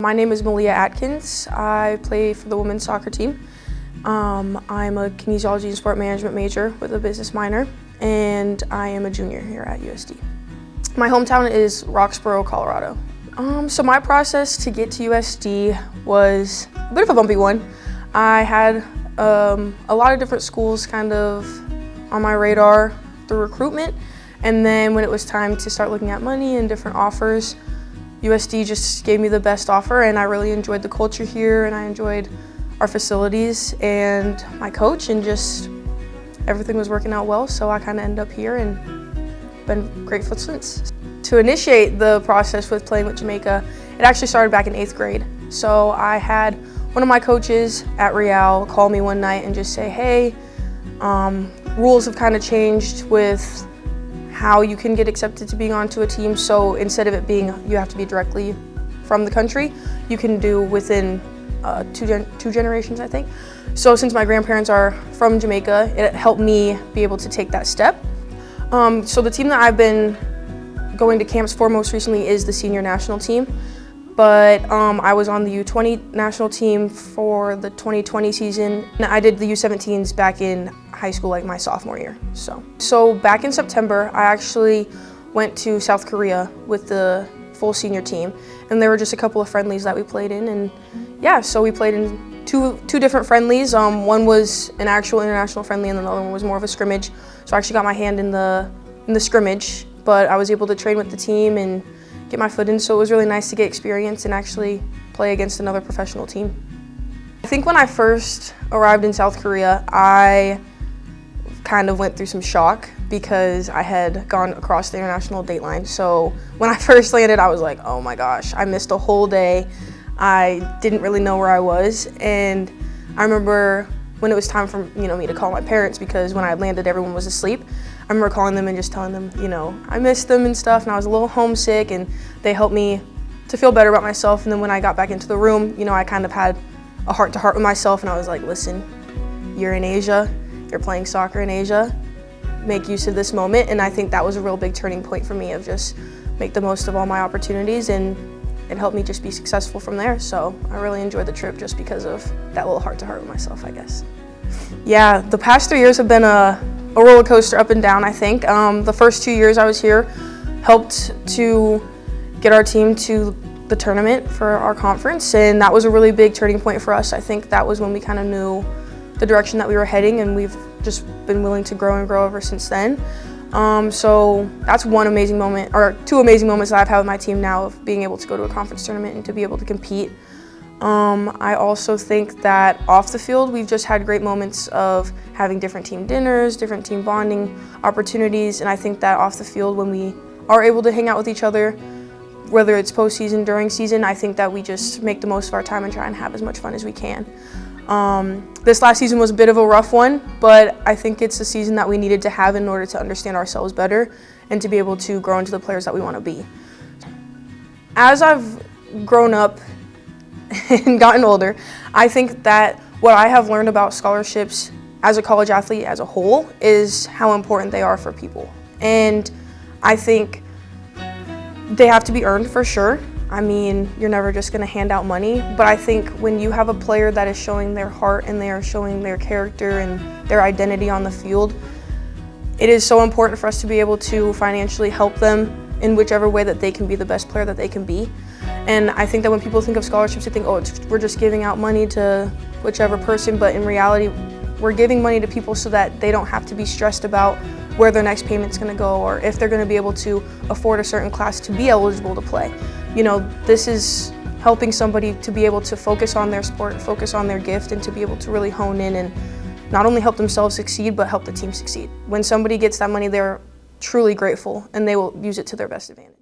My name is Maliah Atkins. I play for the women's soccer team. I'm a kinesiology and sport management major with a business minor, and I am a junior here at USD. My hometown is Roxborough, Colorado. So my process to get to USD was a bit of a bumpy one. I had a lot of different schools kind of on my radar through recruitment, and then when it was time to start looking at money and different offers, USD just gave me the best offer, and I really enjoyed the culture here, and I enjoyed our facilities and my coach, and just everything was working out well, so I kind of ended up here and been grateful since. To initiate the process with playing with Jamaica, it actually started back in 8th grade. So I had one of my coaches at Real call me one night and just say, hey, rules have kind of changed with how you can get accepted to being onto a team. So instead of it being you have to be directly from the country, you can do within two generations, I think. So since my grandparents are from Jamaica, it helped me be able to take that step. So the team that I've been going to camps for most recently is the senior national team. But I was on the U20 national team for the 2020 season. And I did the U17s back in high school, like my sophomore year. So back in September, I actually went to South Korea with the full senior team. And there were just a couple of friendlies that we played in. And yeah, so we played in two different friendlies. One was an actual international friendly, and the other one was more of a scrimmage. So I actually got my hand in the scrimmage, but I was able to train with the team and get my foot in, so it was really nice to get experience and actually play against another professional team. I think when I first arrived in South Korea, I kind of went through some shock because I had gone across the international date line. So when I first landed, I was like, oh my gosh, I missed a whole day. I didn't really know where I was, and I remember when it was time for me to call my parents, because when I landed, everyone was asleep. I remember calling them and just telling them, I missed them and stuff, and I was a little homesick, and they helped me to feel better about myself. And then when I got back into the room, I kind of had a heart-to-heart with myself, and I was like, listen, you're in Asia, you're playing soccer in Asia, make use of this moment. And I think that was a real big turning point for me, of just make the most of all my opportunities, and it helped me just be successful from there. So I really enjoyed the trip just because of that little heart-to-heart with myself, I guess. Yeah, the past 3 years have been a roller coaster, up and down, I think. The first 2 years I was here helped to get our team to the tournament for our conference, and that was a really big turning point for us. I think that was when we kind of knew the direction that we were heading, and we've just been willing to grow and grow ever since then. So that's one amazing moment, or two amazing moments that I've had with my team now, of being able to go to a conference tournament and to be able to compete. I also think that off the field, we've just had great moments of having different team dinners, different team bonding opportunities, and I think that off the field, when we are able to hang out with each other, whether it's postseason, during season, I think that we just make the most of our time and try and have as much fun as we can. This last season was a bit of a rough one, but I think it's a season that we needed to have in order to understand ourselves better and to be able to grow into the players that we want to be. As I've grown up and gotten older, I think that what I have learned about scholarships as a college athlete as a whole is how important they are for people. And I think they have to be earned, for sure. I mean, you're never just going to hand out money, but I think when you have a player that is showing their heart and they are showing their character and their identity on the field, it is so important for us to be able to financially help them in whichever way that they can be the best player that they can be. And I think that when people think of scholarships, they think, oh, we're just giving out money to whichever person, but in reality, we're giving money to people so that they don't have to be stressed about where their next payment's going to go, or if they're going to be able to afford a certain class to be eligible to play. This is helping somebody to be able to focus on their sport, focus on their gift, and to be able to really hone in and not only help themselves succeed, but help the team succeed. When somebody gets that money, they're truly grateful, and they will use it to their best advantage.